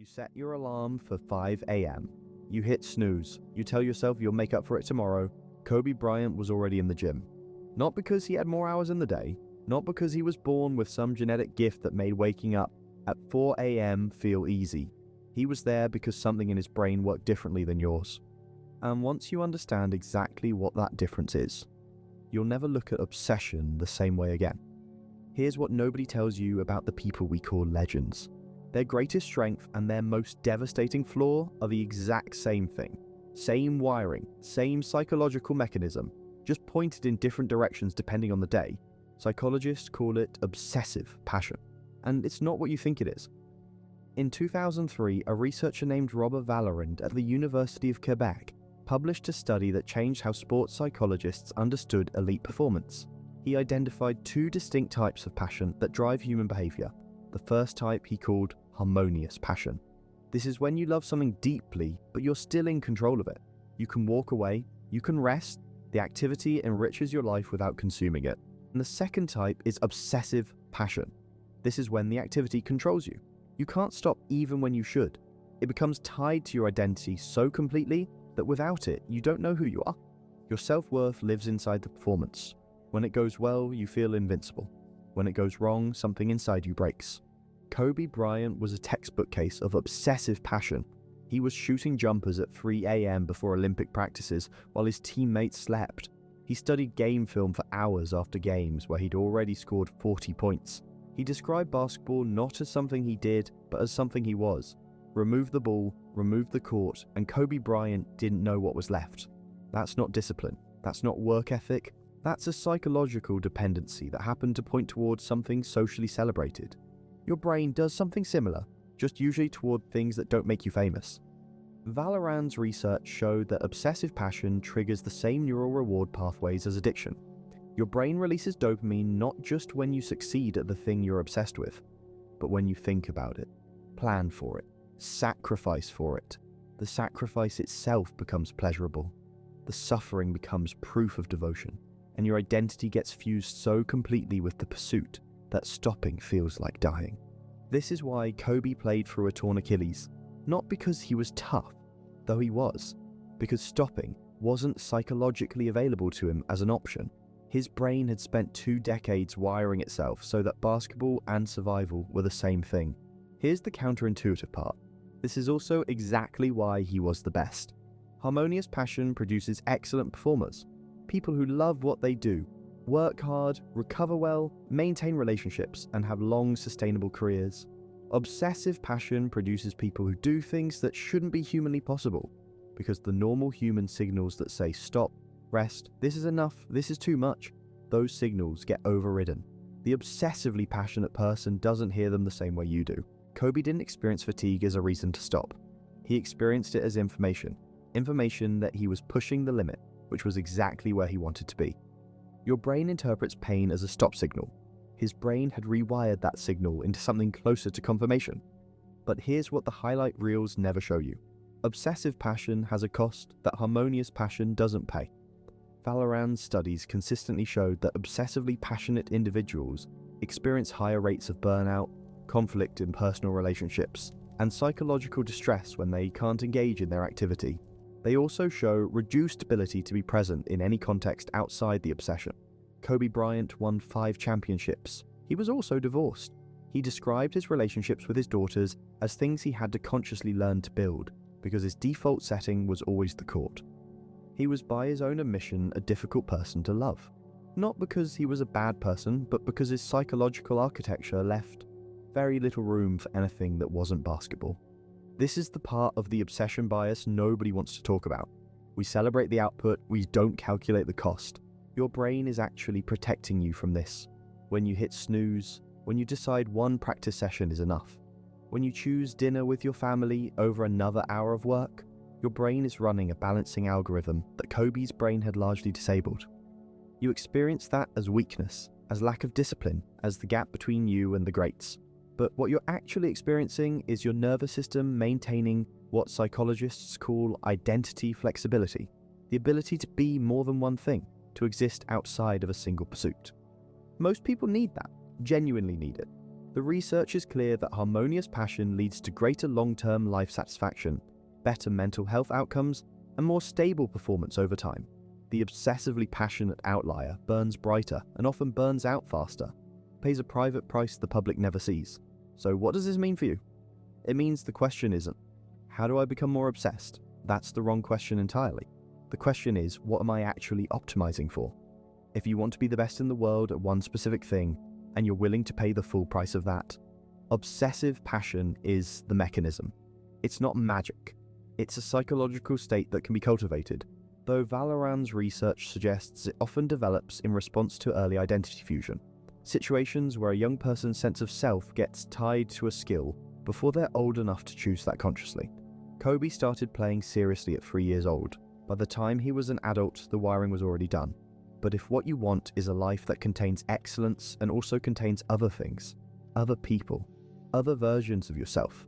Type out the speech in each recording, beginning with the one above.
You set your alarm for 5 a.m. You hit snooze. You tell yourself you'll make up for it tomorrow. Kobe Bryant was already in the gym. Not because he had more hours in the day, not because he was born with some genetic gift that made waking up at 4 a.m. feel easy. He was there because something in his brain worked differently than yours. And once you understand exactly what that difference is, you'll never look at obsession the same way again. Here's what nobody tells you about the people we call legends. Their greatest strength and their most devastating flaw are the exact same thing. Same wiring, same psychological mechanism, just pointed in different directions depending on the day. Psychologists call it obsessive passion. And it's not what you think it is. In 2003, a researcher named Robert Vallerand at the University of Quebec published a study that changed how sports psychologists understood elite performance. He identified two distinct types of passion that drive human behavior. The first type he called harmonious passion. This is when you love something deeply, but you're still in control of it. You can walk away, you can rest, the activity enriches your life without consuming it. And the second type is obsessive passion. This is when the activity controls you. You can't stop even when you should. It becomes tied to your identity so completely that without it, you don't know who you are. Your self-worth lives inside the performance. When it goes well, you feel invincible. When it goes wrong, something inside you breaks. Kobe Bryant was a textbook case of obsessive passion. He was shooting jumpers at 3 a.m. before Olympic practices while his teammates slept. He studied game film for hours after games where he'd already scored 40 points. He described basketball not as something he did, but as something he was. Remove the ball, remove the court, and Kobe Bryant didn't know what was left. That's not discipline. That's not work ethic. That's a psychological dependency that happened to point towards something socially celebrated. Your brain does something similar, just usually toward things that don't make you famous. Vallerand's research showed that obsessive passion triggers the same neural reward pathways as addiction. Your brain releases dopamine not just when you succeed at the thing you're obsessed with, but when you think about it, plan for it, sacrifice for it. The sacrifice itself becomes pleasurable. The suffering becomes proof of devotion, and your identity gets fused so completely with the pursuit that stopping feels like dying. This is why Kobe played through a torn Achilles, not because he was tough, though he was, because stopping wasn't psychologically available to him as an option. His brain had spent 2 decades wiring itself so that basketball and survival were the same thing. Here's the counterintuitive part. This is also exactly why he was the best. Harmonious passion produces excellent performers, people who love what they do, work hard, recover well, maintain relationships, and have long, sustainable careers. Obsessive passion produces people who do things that shouldn't be humanly possible, because the normal human signals that say stop, rest, this is enough, this is too much, those signals get overridden. The obsessively passionate person doesn't hear them the same way you do. Kobe didn't experience fatigue as a reason to stop. He experienced it as information that he was pushing the limit, which was exactly where he wanted to be. Your brain interprets pain as a stop signal. His brain had rewired that signal into something closer to confirmation. But here's what the highlight reels never show you. Obsessive passion has a cost that harmonious passion doesn't pay. Vallerand's studies consistently showed that obsessively passionate individuals experience higher rates of burnout, conflict in personal relationships, and psychological distress when they can't engage in their activity. They also show reduced ability to be present in any context outside the obsession. Kobe Bryant won 5 championships. He was also divorced. He described his relationships with his daughters as things he had to consciously learn to build, because his default setting was always the court. He was by his own admission a difficult person to love. Not because he was a bad person, but because his psychological architecture left very little room for anything that wasn't basketball. This is the part of the obsession bias nobody wants to talk about. We celebrate the output, we don't calculate the cost. Your brain is actually protecting you from this. When you hit snooze, when you decide one practice session is enough, when you choose dinner with your family over another hour of work, your brain is running a balancing algorithm that Kobe's brain had largely disabled. You experience that as weakness, as lack of discipline, as the gap between you and the greats. But what you're actually experiencing is your nervous system maintaining what psychologists call identity flexibility, the ability to be more than one thing, to exist outside of a single pursuit. Most people need that, genuinely need it. The research is clear that harmonious passion leads to greater long-term life satisfaction, better mental health outcomes, and more stable performance over time. The obsessively passionate outlier burns brighter and often burns out faster, pays a private price the public never sees. So what does this mean for you? It means the question isn't, how do I become more obsessed? That's the wrong question entirely. The question is, what am I actually optimizing for? If you want to be the best in the world at one specific thing, and you're willing to pay the full price of that, obsessive passion is the mechanism. It's not magic. It's a psychological state that can be cultivated, though Valoran's research suggests it often develops in response to early identity fusion, situations where a young person's sense of self gets tied to a skill before they're old enough to choose that consciously. Kobe started playing seriously at 3 years old. By the time he was an adult, the wiring was already done. But if what you want is a life that contains excellence and also contains other things, other people, other versions of yourself,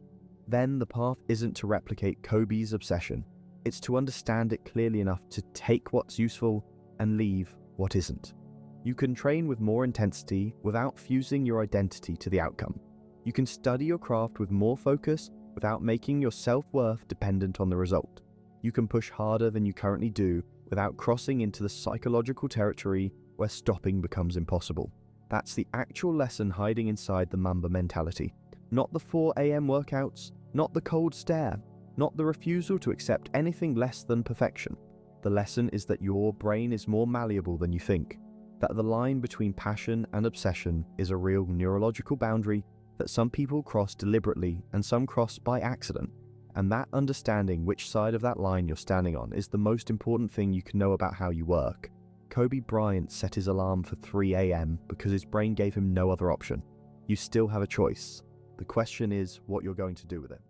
then the path isn't to replicate Kobe's obsession. It's to understand it clearly enough to take what's useful and leave what isn't. You can train with more intensity without fusing your identity to the outcome. You can study your craft with more focus without making your self-worth dependent on the result. You can push harder than you currently do without crossing into the psychological territory where stopping becomes impossible. That's the actual lesson hiding inside the Mamba mentality. Not the 4 a.m. workouts, not the cold stare, not the refusal to accept anything less than perfection. The lesson is that your brain is more malleable than you think, that the line between passion and obsession is a real neurological boundary that some people cross deliberately and some cross by accident. And that understanding which side of that line you're standing on is the most important thing you can know about how you work. Kobe Bryant set his alarm for 3 a.m. because his brain gave him no other option. You still have a choice. The question is what you're going to do with it.